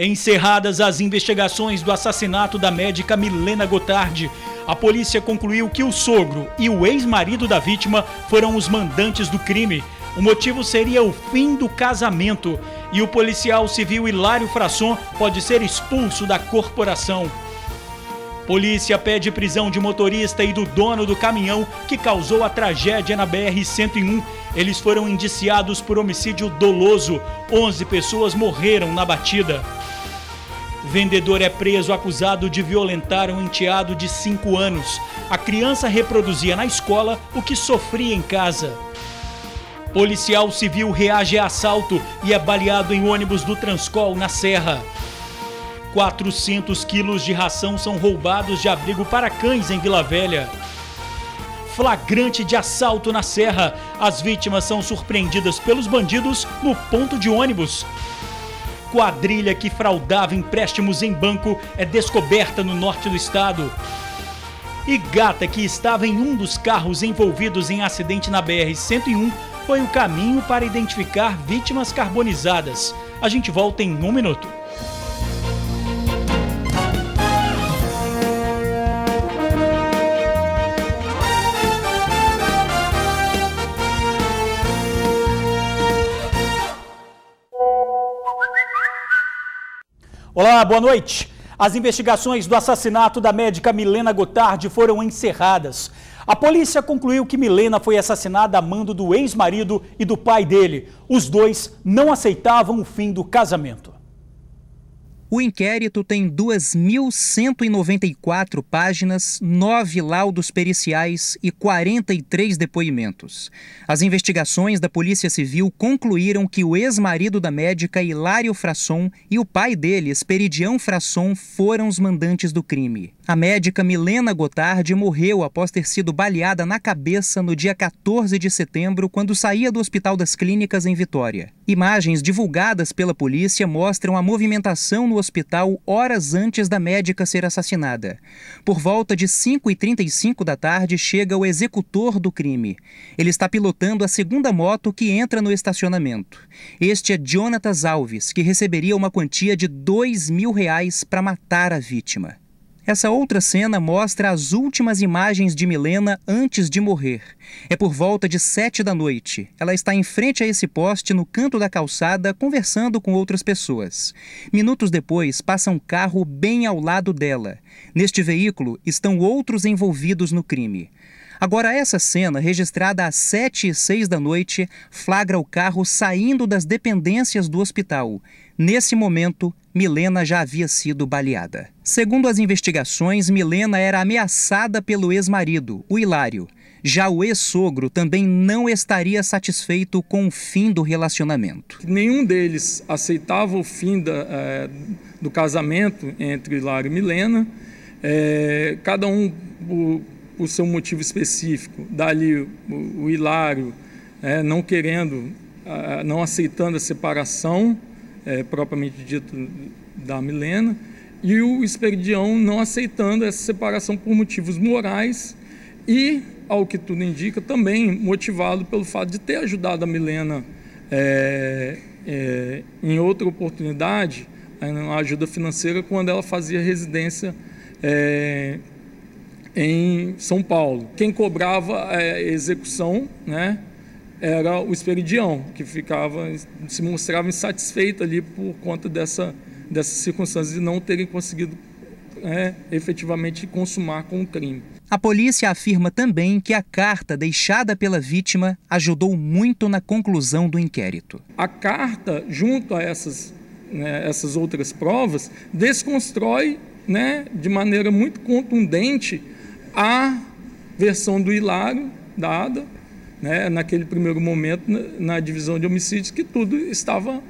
Encerradas as investigações do assassinato da médica Milena Gotardi, a polícia concluiu que o sogro e o ex-marido da vítima foram os mandantes do crime. O motivo seria o fim do casamento e o policial civil Hilário Frasson pode ser expulso da corporação. Polícia pede prisão de motorista e do dono do caminhão que causou a tragédia na BR-101. Eles foram indiciados por homicídio doloso. 11 pessoas morreram na batida. Vendedor é preso acusado de violentar um enteado de 5 anos. A criança reproduzia na escola o que sofria em casa. Policial civil reage a assalto e é baleado em ônibus do Transcol, na Serra. 400 quilos de ração são roubados de abrigo para cães em Vila Velha. Flagrante de assalto na Serra. As vítimas são surpreendidas pelos bandidos no ponto de ônibus. Quadrilha que fraudava empréstimos em banco é descoberta no norte do estado. E gata que estava em um dos carros envolvidos em acidente na BR-101 foi o caminho para identificar vítimas carbonizadas. A gente volta em 1 minuto. Olá, boa noite. As investigações do assassinato da médica Milena Gotardi foram encerradas. A polícia concluiu que Milena foi assassinada a mando do ex-marido e do pai dele. Os dois não aceitavam o fim do casamento. O inquérito tem 2.194 páginas, 9 laudos periciais e 43 depoimentos. As investigações da Polícia Civil concluíram que o ex-marido da médica, Hilário Frasson, e o pai dele, Esperidião Frasson, foram os mandantes do crime. A médica Milena Gotardi morreu após ter sido baleada na cabeça no dia 14 de setembro, quando saía do Hospital das Clínicas em Vitória. Imagens divulgadas pela polícia mostram a movimentação no hospital horas antes da médica ser assassinada. Por volta de 5h35 da tarde, chega o executor do crime. Ele está pilotando a segunda moto que entra no estacionamento. Este é Jonatas Alves, que receberia uma quantia de R$2.000 para matar a vítima. Essa outra cena mostra as últimas imagens de Milena antes de morrer. É por volta de 7 da noite. Ela está em frente a esse poste no canto da calçada, conversando com outras pessoas. Minutos depois, passa um carro bem ao lado dela. Neste veículo estão outros envolvidos no crime. Agora, essa cena, registrada às 7h06 da noite, flagra o carro saindo das dependências do hospital. Nesse momento, Milena já havia sido baleada. Segundo as investigações, Milena era ameaçada pelo ex-marido, o Hilário. Já o ex-sogro também não estaria satisfeito com o fim do relacionamento. Nenhum deles aceitava o fim do casamento entre Hilário e Milena. Cada um por seu motivo específico. Dali o Hilário não querendo, não aceitando a separação propriamente dito da Milena, e o Esperidião não aceitando essa separação por motivos morais e, ao que tudo indica, também motivado pelo fato de ter ajudado a Milena em outra oportunidade, a ajuda financeira, quando ela fazia residência em São Paulo. Quem cobrava a execução, era o Esperidião, que se mostrava insatisfeito ali por conta dessas circunstâncias de não terem conseguido efetivamente consumar com o crime. A polícia afirma também que a carta deixada pela vítima ajudou muito na conclusão do inquérito. A carta, junto a essas outras provas, desconstrói de maneira muito contundente a versão do Hilário dada, naquele primeiro momento, na divisão de homicídios, que tudo estava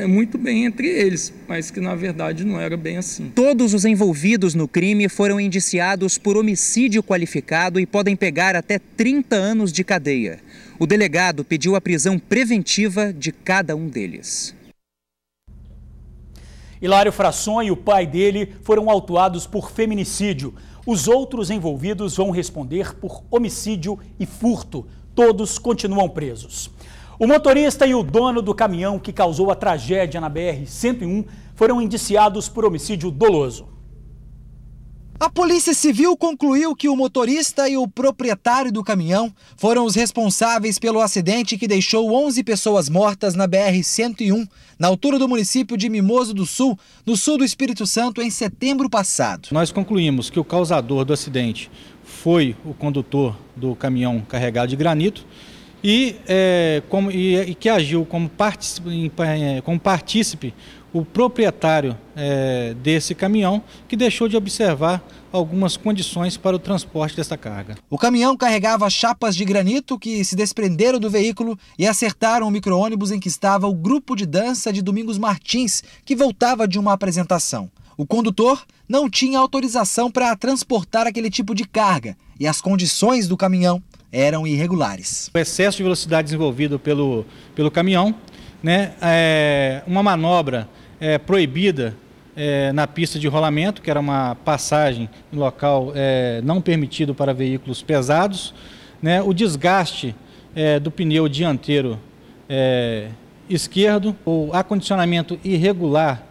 muito bem entre eles, mas que na verdade não era bem assim. Todos os envolvidos no crime foram indiciados por homicídio qualificado e podem pegar até 30 anos de cadeia. O delegado pediu a prisão preventiva de cada um deles. Hilário Frasson e o pai dele foram autuados por feminicídio. Os outros envolvidos vão responder por homicídio e furto. Todos continuam presos. O motorista e o dono do caminhão que causou a tragédia na BR-101 foram indiciados por homicídio doloso. A Polícia Civil concluiu que o motorista e o proprietário do caminhão foram os responsáveis pelo acidente que deixou 11 pessoas mortas na BR-101, na altura do município de Mimoso do Sul, no sul do Espírito Santo, em setembro passado. Nós concluímos que o causador do acidente foi o condutor do caminhão carregado de granito e que agiu como partícipe o proprietário desse caminhão, que deixou de observar algumas condições para o transporte dessa carga. O caminhão carregava chapas de granito que se desprenderam do veículo e acertaram o micro-ônibus em que estava o grupo de dança de Domingos Martins, que voltava de uma apresentação. O condutor não tinha autorização para transportar aquele tipo de carga e as condições do caminhão eram irregulares. O excesso de velocidade desenvolvido pelo caminhão, uma manobra proibida na pista de rolamento, que era uma passagem em local não permitido para veículos pesados, o desgaste do pneu dianteiro esquerdo, o acondicionamento irregular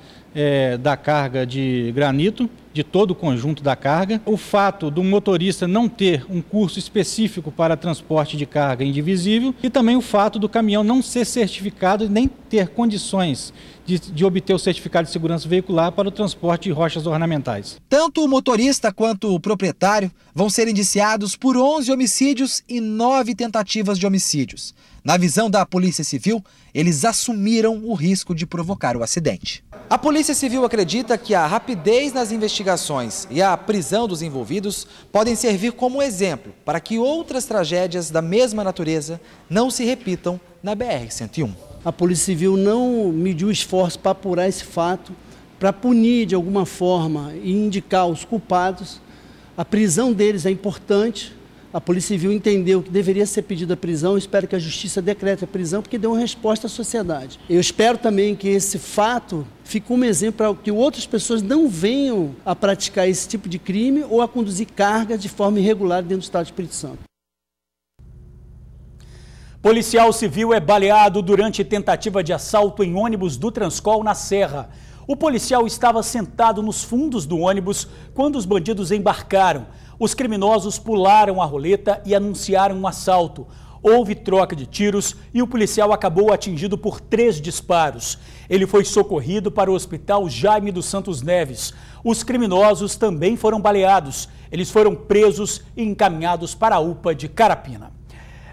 da carga de granito, de todo o conjunto da carga, o fato do motorista não ter um curso específico para transporte de carga indivisível e também o fato do caminhão não ser certificado e nem ter condições de obter o certificado de segurança veicular para o transporte de rochas ornamentais. Tanto o motorista quanto o proprietário vão ser indiciados por 11 homicídios e 9 tentativas de homicídios. Na visão da Polícia Civil, eles assumiram o risco de provocar o acidente. A Polícia Civil acredita que a rapidez nas investigações e a prisão dos envolvidos podem servir como exemplo para que outras tragédias da mesma natureza não se repitam na BR-101. A Polícia Civil não mediu esforço para apurar esse fato, para punir de alguma forma e indicar os culpados. A prisão deles é importante. A Polícia Civil entendeu que deveria ser pedida a prisão. Eu espero que a Justiça decrete a prisão, porque deu uma resposta à sociedade. Eu espero também que esse fato fique como exemplo para que outras pessoas não venham a praticar esse tipo de crime ou a conduzir carga de forma irregular dentro do Estado do Espírito Santo. Policial civil é baleado durante tentativa de assalto em ônibus do Transcol na Serra. O policial estava sentado nos fundos do ônibus quando os bandidos embarcaram. Os criminosos pularam a roleta e anunciaram um assalto. Houve troca de tiros e o policial acabou atingido por 3 disparos. Ele foi socorrido para o Hospital Jaime dos Santos Neves. Os criminosos também foram baleados. Eles foram presos e encaminhados para a UPA de Carapina.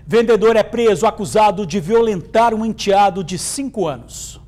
Vendedor é preso acusado de violentar um enteado de 5 anos.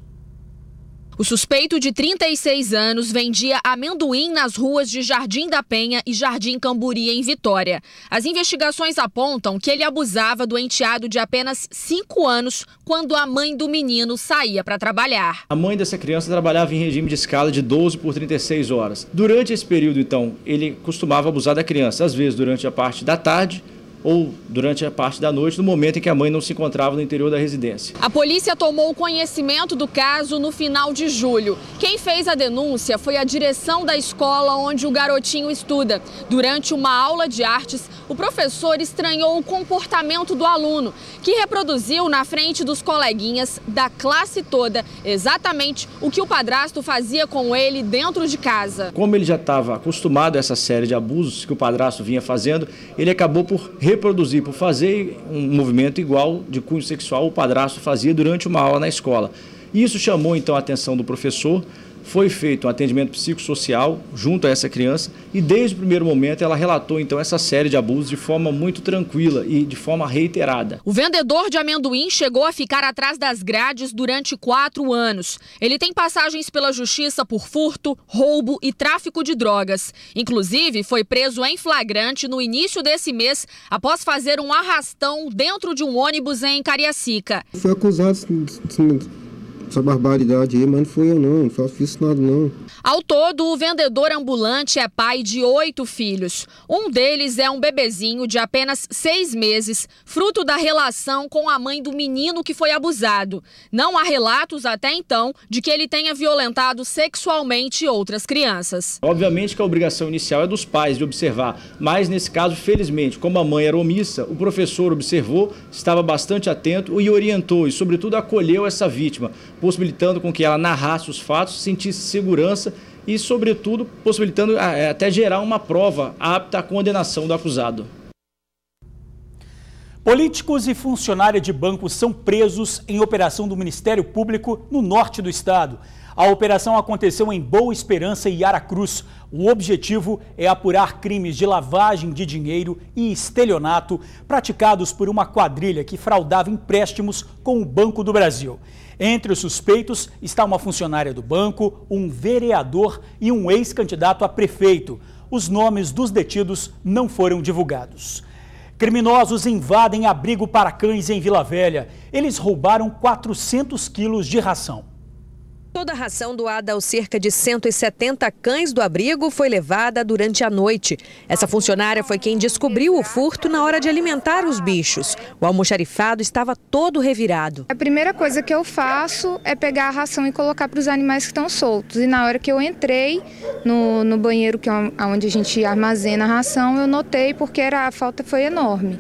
O suspeito de 36 anos vendia amendoim nas ruas de Jardim da Penha e Jardim Camburi, em Vitória. As investigações apontam que ele abusava do enteado de apenas 5 anos quando a mãe do menino saía para trabalhar. A mãe dessa criança trabalhava em regime de escala de 12 por 36 horas. Durante esse período, então, ele costumava abusar da criança, às vezes durante a parte da tarde ou durante a parte da noite, no momento em que a mãe não se encontrava no interior da residência. A polícia tomou conhecimento do caso no final de julho. Quem fez a denúncia foi a direção da escola onde o garotinho estuda. Durante uma aula de artes, o professor estranhou o comportamento do aluno, que reproduziu na frente dos coleguinhas da classe toda exatamente o que o padrasto fazia com ele dentro de casa. Como ele já estava acostumado a essa série de abusos que o padrasto vinha fazendo, ele acabou por reproduzir, por fazer um movimento igual de cunho sexual o padrasto fazia durante uma aula na escola. Isso chamou então a atenção do professor, foi feito um atendimento psicossocial junto a essa criança e desde o primeiro momento ela relatou então essa série de abusos de forma muito tranquila e de forma reiterada. O vendedor de amendoim chegou a ficar atrás das grades durante 4 anos. Ele tem passagens pela justiça por furto, roubo e tráfico de drogas. Inclusive, foi preso em flagrante no início desse mês após fazer um arrastão dentro de um ônibus em Cariacica. Foi acusado essa barbaridade aí, mas não fui eu não faço isso nada não. Ao todo, o vendedor ambulante é pai de 8 filhos. Um deles é um bebezinho de apenas 6 meses, fruto da relação com a mãe do menino que foi abusado. Não há relatos até então de que ele tenha violentado sexualmente outras crianças. Obviamente que a obrigação inicial é dos pais de observar, mas nesse caso, felizmente, como a mãe era omissa, o professor observou, estava bastante atento e orientou e, sobretudo, acolheu essa vítima, possibilitando com que ela narrasse os fatos, sentisse segurança e, sobretudo, possibilitando até gerar uma prova apta à condenação do acusado. Políticos e funcionários de bancos são presos em operação do Ministério Público no norte do estado. A operação aconteceu em Boa Esperança e Aracruz. O objetivo é apurar crimes de lavagem de dinheiro e estelionato praticados por uma quadrilha que fraudava empréstimos com o Banco do Brasil. Entre os suspeitos está uma funcionária do banco, um vereador e um ex-candidato a prefeito. Os nomes dos detidos não foram divulgados. Criminosos invadem abrigo para cães em Vila Velha. Eles roubaram 400 quilos de ração. Toda a ração doada aos cerca de 170 cães do abrigo foi levada durante a noite. Essa funcionária foi quem descobriu o furto na hora de alimentar os bichos. O almoxarifado estava todo revirado. A primeira coisa que eu faço é pegar a ração e colocar para os animais que estão soltos. E na hora que eu entrei no banheiro, que é onde a gente armazena a ração, eu notei porque a falta foi enorme.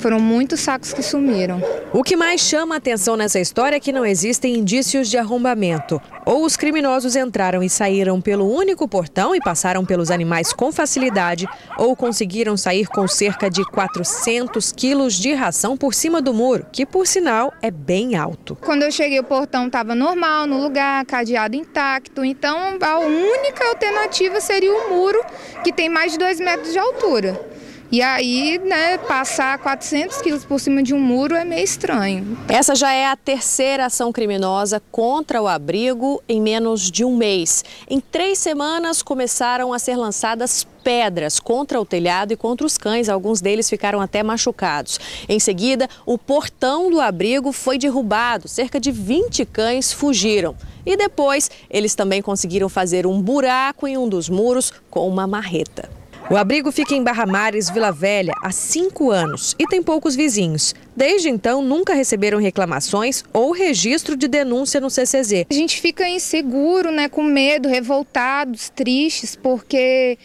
Foram muitos sacos que sumiram. O que mais chama a atenção nessa história é que não existem indícios de arrombamento. Ou os criminosos entraram e saíram pelo único portão e passaram pelos animais com facilidade, ou conseguiram sair com cerca de 400 quilos de ração por cima do muro, que, por sinal, é bem alto. Quando eu cheguei, o portão estava normal, no lugar, cadeado intacto. Então, a única alternativa seria o muro, que tem mais de 2 metros de altura. E aí, passar 400 quilos por cima de um muro é meio estranho. Essa já é a terceira ação criminosa contra o abrigo em menos de um mês. Em 3 semanas, começaram a ser lançadas pedras contra o telhado e contra os cães. Alguns deles ficaram até machucados. Em seguida, o portão do abrigo foi derrubado. Cerca de 20 cães fugiram. E depois, eles também conseguiram fazer um buraco em um dos muros com uma marreta. O abrigo fica em Barra Mares, Vila Velha, há 5 anos e tem poucos vizinhos. Desde então, nunca receberam reclamações ou registro de denúncia no CCZ. A gente fica inseguro, com medo, revoltados, tristes, porque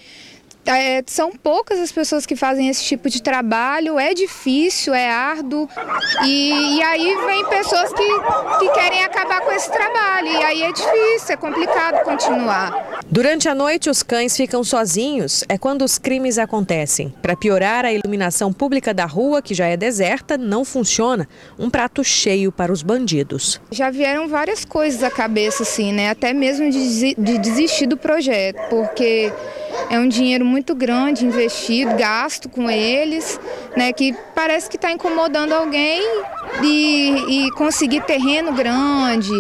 são poucas as pessoas que fazem esse tipo de trabalho, é difícil, é árduo, e aí vem pessoas que querem acabar com esse trabalho, e aí é difícil, é complicado continuar. Durante a noite, os cães ficam sozinhos, é quando os crimes acontecem. Para piorar, a iluminação pública da rua, que já é deserta, não funciona. Um prato cheio para os bandidos. Já vieram várias coisas à cabeça, assim, até mesmo de desistir do projeto, porque é um dinheiro muito grande investido, gasto com eles, que parece que está incomodando alguém e conseguir terreno grande,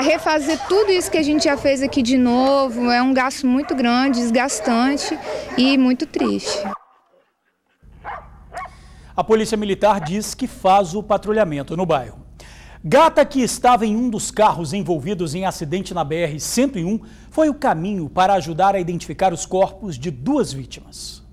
refazer tudo isso que a gente já fez aqui de novo, é um gasto muito grande, desgastante e muito triste. A Polícia Militar diz que faz o patrulhamento no bairro. Gata que estava em um dos carros envolvidos em acidente na BR-101 foi o caminho para ajudar a identificar os corpos de 2 vítimas.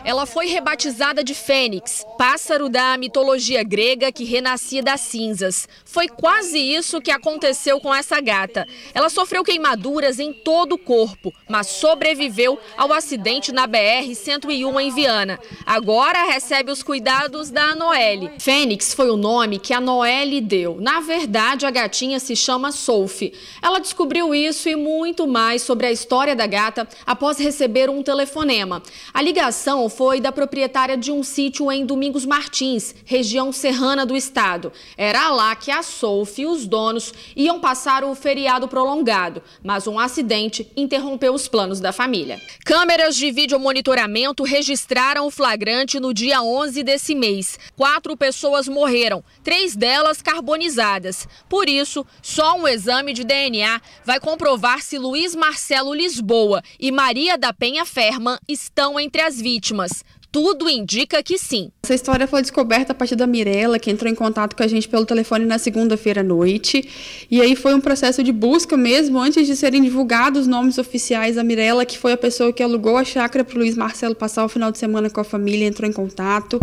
Ela foi rebatizada de Fênix, pássaro da mitologia grega que renascia das cinzas. Foi quase isso que aconteceu com essa gata. Ela sofreu queimaduras em todo o corpo, mas sobreviveu ao acidente na BR-101 em Viana. Agora recebe os cuidados da Noelle. Fênix foi o nome que a Noelle deu. Na verdade, a gatinha se chama Sophie. Ela descobriu isso e muito mais sobre a história da gata após receber um telefonema. A ligação foi da proprietária de um sítio em Domingos Martins, região serrana do estado. Era lá que a Sophie e os donos iam passar o feriado prolongado, mas um acidente interrompeu os planos da família. Câmeras de videomonitoramento registraram o flagrante no dia 11 desse mês. 4 pessoas morreram, 3 delas carbonizadas. Por isso, só um exame de DNA vai comprovar se Luiz Marcelo Lisboa e Maria da Penha Ferman estão entre as vítimas. tudo indica que sim. Essa história foi descoberta a partir da Mirella, que entrou em contato com a gente pelo telefone na segunda-feira à noite. E aí foi um processo de busca mesmo, antes de serem divulgados os nomes oficiais. A Mirella, que foi a pessoa que alugou a chácara para o Luiz Marcelo passar o final de semana com a família, entrou em contato.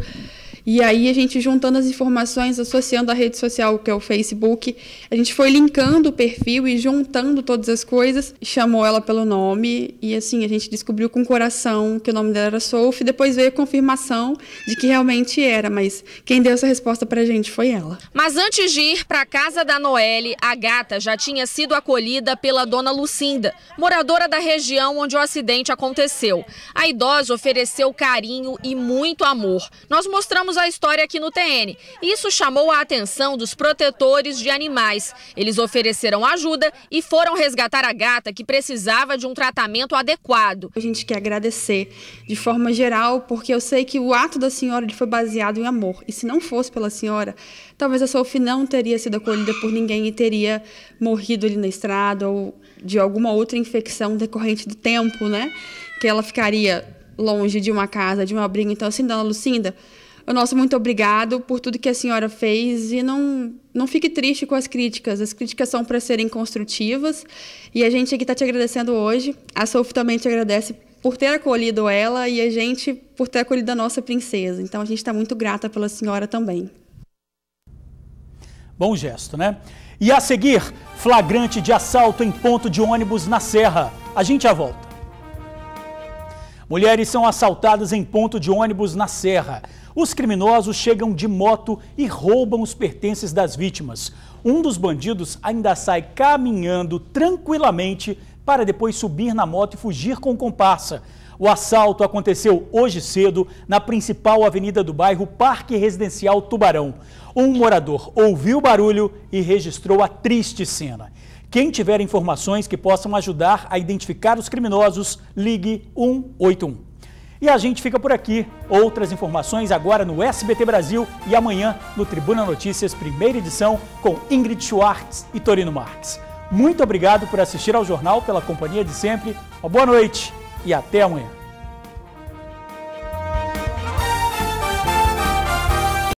E aí a gente juntando as informações, associando a rede social, que é o Facebook, a gente foi linkando o perfil e juntando todas as coisas, chamou ela pelo nome e assim, a gente descobriu com o coração que o nome dela era Sophie, depois veio a confirmação de que realmente era, mas quem deu essa resposta pra gente foi ela. Mas antes de ir para a casa da Noelle, a gata já tinha sido acolhida pela dona Lucinda, moradora da região onde o acidente aconteceu. A idosa ofereceu carinho e muito amor. Nós mostramos a história aqui no TN. Isso chamou a atenção dos protetores de animais. Eles ofereceram ajuda e foram resgatar a gata, que precisava de um tratamento adequado. A gente quer agradecer de forma geral, porque eu sei que o ato da senhora ele foi baseado em amor. E se não fosse pela senhora, talvez a Sophie não teria sido acolhida por ninguém e teria morrido ali na estrada ou de alguma outra infecção decorrente do tempo, né? Que ela ficaria longe de uma casa, de um abrigo. Então, assim, dona Lucinda, o nosso muito obrigado por tudo que a senhora fez e não fique triste com as críticas. As críticas são para serem construtivas e a gente aqui está te agradecendo hoje. A Sophie também te agradece por ter acolhido ela e a gente por ter acolhido a nossa princesa. Então a gente está muito grata pela senhora também. Bom gesto, né? E a seguir, flagrante de assalto em ponto de ônibus na Serra. A gente já volta. Mulheres são assaltadas em ponto de ônibus na Serra. Os criminosos chegam de moto e roubam os pertences das vítimas. Um dos bandidos ainda sai caminhando tranquilamente para depois subir na moto e fugir com comparsa. O assalto aconteceu hoje cedo na principal avenida do bairro Parque Residencial Tubarão. Um morador ouviu o barulho e registrou a triste cena. Quem tiver informações que possam ajudar a identificar os criminosos, ligue 181. E a gente fica por aqui. Outras informações agora no SBT Brasil e amanhã no Tribuna Notícias, primeira edição, com Ingrid Schwartz e Torino Marques. Muito obrigado por assistir ao jornal, pela companhia de sempre. Uma boa noite e até amanhã.